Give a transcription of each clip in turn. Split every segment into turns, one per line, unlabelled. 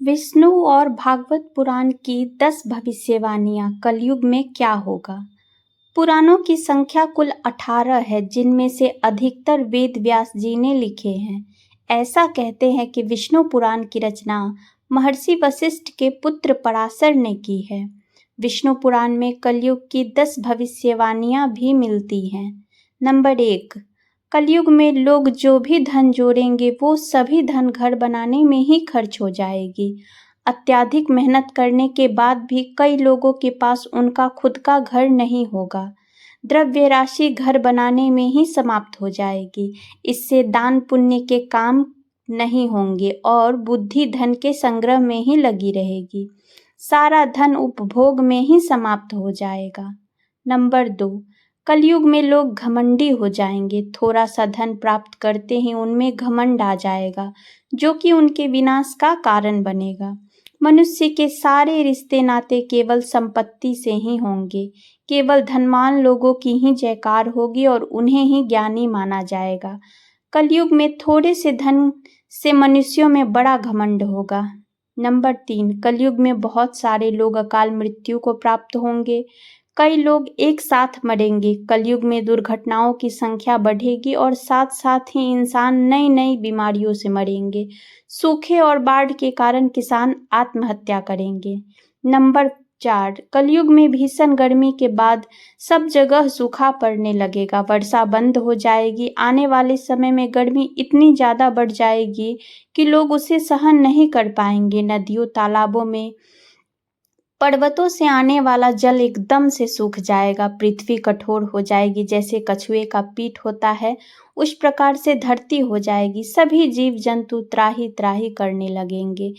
विष्णु और भागवत पुराण की 10 भविष्यवाणियां कलयुग में क्या होगा। पुराणों की संख्या कुल 18 है, जिनमें से अधिकतर वेद व्यास जी ने लिखे हैं। ऐसा कहते हैं कि विष्णु पुराण की रचना महर्षि वशिष्ठ के पुत्र पराशर ने की है। विष्णु पुराण में कलयुग की 10 भविष्यवाणियां भी मिलती हैं। नंबर 1, कलयुग में लोग जो भी धन जोड़ेंगे वो सभी धन घर बनाने में ही खर्च हो जाएगी। अत्यधिक मेहनत करने के बाद भी कई लोगों के पास उनका खुद का घर नहीं होगा। द्रव्य राशि घर बनाने में ही समाप्त हो जाएगी। इससे दान पुण्य के काम नहीं होंगे और बुद्धि धन के संग्रह में ही लगी रहेगी। सारा धन उपभोग में ही समाप्त हो जाएगा। नंबर 2, कलयुग में लोग घमंडी हो जाएंगे। थोड़ा सा धन प्राप्त करते ही उनमें घमंड आ जाएगा, जो कि उनके विनाश का कारण बनेगा। मनुष्य के सारे रिश्ते नाते केवल संपत्ति से ही होंगे। केवल धनवान लोगों की ही जयकार होगी और उन्हें ही ज्ञानी माना जाएगा। कलयुग में थोड़े से धन से मनुष्यों में बड़ा घमंड होगा। नंबर 3, कलयुग में बहुत सारे लोग अकाल मृत्यु को प्राप्त होंगे। कई लोग एक साथ मरेंगे। कलयुग में दुर्घटनाओं की संख्या बढ़ेगी और साथ साथ ही इंसान नई नई बीमारियों से मरेंगे। सूखे और बाढ़ के कारण किसान आत्महत्या करेंगे। नंबर 4, कलयुग में भीषण गर्मी के बाद सब जगह सूखा पड़ने लगेगा। वर्षा बंद हो जाएगी। आने वाले समय में गर्मी इतनी ज़्यादा बढ़ जाएगी कि लोग उसे सहन नहीं कर पाएंगे। नदियों, तालाबों में, पर्वतों से आने वाला जल एकदम से सूख जाएगा। पृथ्वी कठोर हो जाएगी। जैसे कछुए का पीठ होता है, उस प्रकार से धरती हो जाएगी। सभी जीव जंतु त्राही त्राही करने लगेंगे।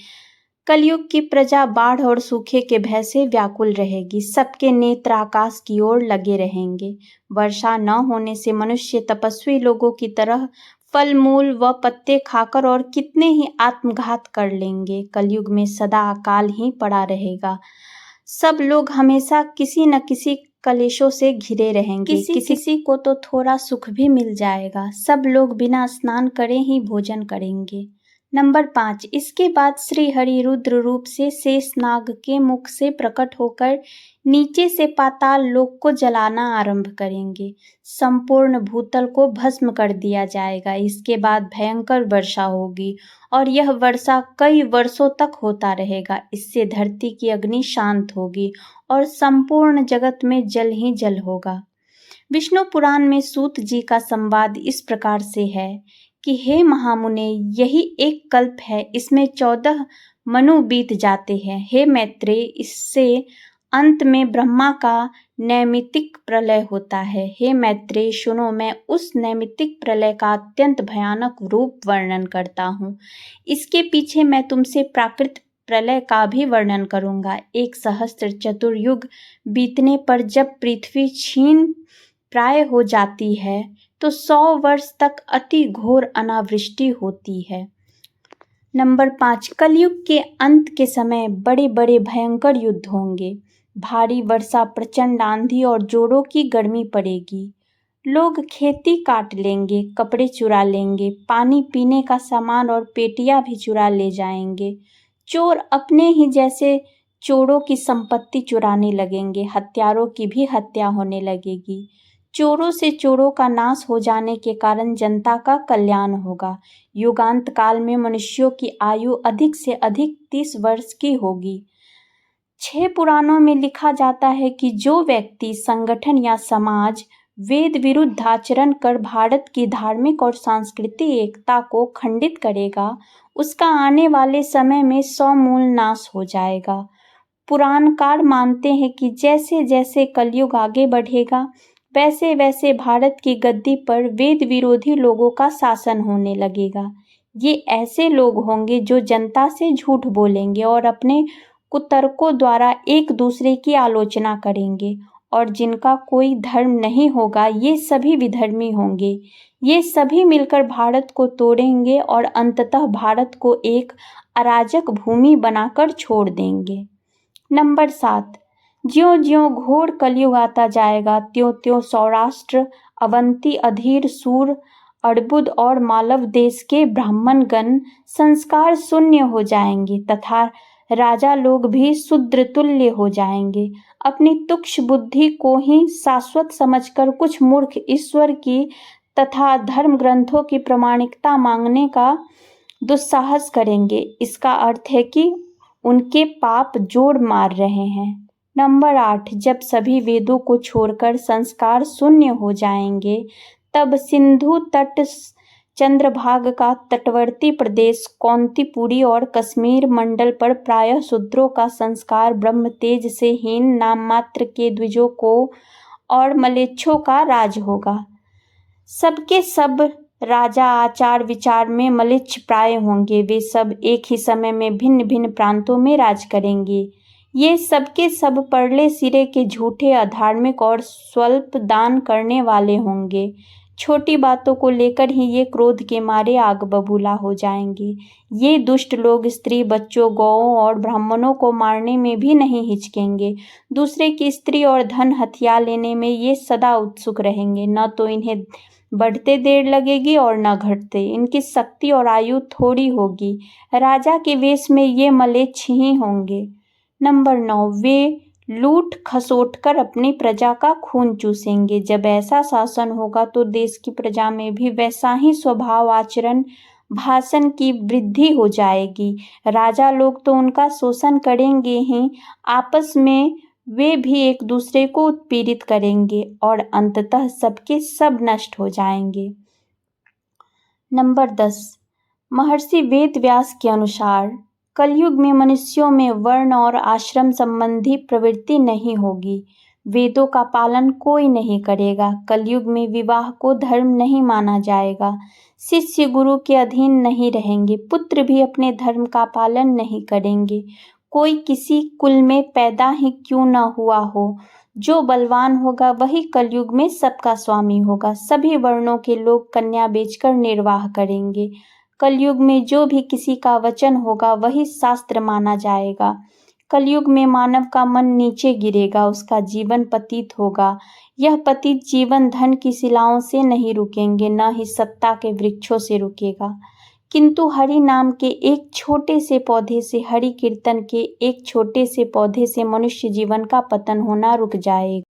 कलयुग की प्रजा बाढ़ और सूखे के भय से व्याकुल रहेगी। सबके नेत्र आकाश की ओर लगे रहेंगे। वर्षा न होने से मनुष्य तपस्वी लोगों की तरह फल मूल व पत्ते खाकर और कितने ही आत्मघात कर लेंगे। कलयुग में सदा अकाल ही पड़ा रहेगा। सब लोग हमेशा किसी न किसी कलेशों से घिरे रहेंगे। किसी को तो थोड़ा सुख भी मिल जाएगा। सब लोग बिना स्नान करे ही भोजन करेंगे। नंबर 5, इसके बाद श्री हरि रुद्र रूप से शेषनाग के मुख से प्रकट होकर नीचे से पाताल लोक को जलाना आरंभ करेंगे। संपूर्ण भूतल को भस्म कर दिया जाएगा। इसके बाद भयंकर वर्षा होगी और यह वर्षा कई वर्षों तक होता रहेगा। इससे धरती की अग्नि शांत होगी और संपूर्ण जगत में जल ही जल होगा। विष्णु पुराण में सूत जी का संवाद इस प्रकार से है कि हे महामुने, यही एक कल्प है। इसमें 14 मनु बीत जाते हैं। हे मैत्रेय, इससे अंत में ब्रह्मा का नैमित्तिक प्रलय होता है। हे मैत्रेय सुनो, मैं उस नैमित्तिक प्रलय का अत्यंत भयानक रूप वर्णन करता हूँ। इसके पीछे मैं तुमसे प्राकृत प्रलय का भी वर्णन करूँगा। 1 सहस्त्र चतुर्युग बीतने पर जब पृथ्वी क्षीण प्राय हो जाती है तो 100 वर्ष तक अति घोर अनावृष्टि होती है। नंबर 5, कलयुग के अंत के समय बड़े बड़े भयंकर युद्ध होंगे। भारी वर्षा, प्रचंड आंधी और जोरों की गर्मी पड़ेगी। लोग खेती काट लेंगे, कपड़े चुरा लेंगे, पानी पीने का सामान और पेटियां भी चुरा ले जाएंगे। चोर अपने ही जैसे चोरों की संपत्ति चुराने लगेंगे। हत्यारों की भी हत्या होने लगेगी। चोरों से चोरों का नाश हो जाने के कारण जनता का कल्याण होगा। युगांत काल में मनुष्यों की आयु अधिक से अधिक 30 वर्ष की होगी। 6 पुराणों में लिखा जाता है कि जो व्यक्ति, संगठन या समाज वेद विरुद्ध आचरण कर भारत की धार्मिक और सांस्कृतिक एकता को खंडित करेगा, उसका आने वाले समय में समूल नाश हो जाएगा। पुराणकार मानते हैं कि जैसे जैसे कलयुग आगे बढ़ेगा, वैसे वैसे भारत की गद्दी पर वेद विरोधी लोगों का शासन होने लगेगा। ये ऐसे लोग होंगे जो जनता से झूठ बोलेंगे और अपने कुतर्कों द्वारा एक दूसरे की आलोचना करेंगे, और जिनका कोई धर्म नहीं होगा ये सभी विधर्मी होंगे। ये सभी मिलकर भारत को तोड़ेंगे और अंततः भारत को एक अराजक भूमि बनाकर छोड़ देंगे। नंबर 7, ज्यों ज्यों घोर कलयुग आता जाएगा, त्यों त्यों सौराष्ट्र, अवंती, अधीर, सूर, अर्बुद और मालव देश के ब्राह्मणगण संस्कार शून्य हो जाएंगे तथा राजा लोग भी शूद्र तुल्य हो जाएंगे। अपनी तुच्छ बुद्धि को ही शाश्वत समझकर कुछ मूर्ख ईश्वर की तथा धर्म ग्रंथों की प्रामाणिकता मांगने का दुस्साहस करेंगे। इसका अर्थ है कि उनके पाप जोड़ मार रहे हैं। नंबर 8, जब सभी वेदों को छोड़कर संस्कार शून्य हो जाएंगे तब सिंधु तट, चंद्रभाग का तटवर्ती प्रदेश, कौंतीपुरी और कश्मीर मंडल पर प्रायः शूद्रों का संस्कार ब्रह्म तेज से हीन नाम मात्र के द्विजों को और मलेच्छों का राज होगा। सबके सब राजा आचार विचार में मलेच्छ प्राय होंगे। वे सब एक ही समय में भिन्न भिन्न प्रांतों में राज करेंगे। ये सबके सब परले सिरे के झूठे, अधार्मिक और स्वल्प दान करने वाले होंगे। छोटी बातों को लेकर ही ये क्रोध के मारे आग बबूला हो जाएंगे। ये दुष्ट लोग स्त्री, बच्चों, गौओं और ब्राह्मणों को मारने में भी नहीं हिचकेंगे। दूसरे की स्त्री और धन हथिया लेने में ये सदा उत्सुक रहेंगे। न तो इन्हें बढ़ते देर लगेगी और न घटते। इनकी शक्ति और आयु थोड़ी होगी। राजा के वेश में ये मलेच्छ ही होंगे। नंबर 9, वे लूट खसोट कर अपनी प्रजा का खून चूसेंगे। जब ऐसा शासन होगा तो देश की प्रजा में भी वैसा ही स्वभाव, आचरण, भाषण की वृद्धि हो जाएगी। राजा लोग तो उनका शोषण करेंगे ही, आपस में वे भी एक दूसरे को उत्पीड़ित करेंगे और अंततः सबके सब नष्ट हो जाएंगे। नंबर 10, महर्षि वेद व्यास के अनुसार कलयुग में मनुष्यों में वर्ण और आश्रम संबंधी प्रवृत्ति नहीं होगी। वेदों का पालन कोई नहीं करेगा। कलयुग में विवाह को धर्म नहीं माना जाएगा। शिष्य गुरु के अधीन नहीं रहेंगे। पुत्र भी अपने धर्म का पालन नहीं करेंगे। कोई किसी कुल में पैदा ही क्यों न हुआ हो, जो बलवान होगा वही कलयुग में सबका स्वामी होगा। सभी वर्णों के लोग कन्या बेचकर निर्वाह करेंगे। कलयुग में जो भी किसी का वचन होगा वही शास्त्र माना जाएगा। कलयुग में मानव का मन नीचे गिरेगा, उसका जीवन पतित होगा। यह पतित जीवन धन की शिलाओं से नहीं रुकेंगे, न ही सत्ता के वृक्षों से रुकेगा, किंतु हरि नाम के एक छोटे से पौधे से, हरि कीर्तन के एक छोटे से पौधे से मनुष्य जीवन का पतन होना रुक जाएगा।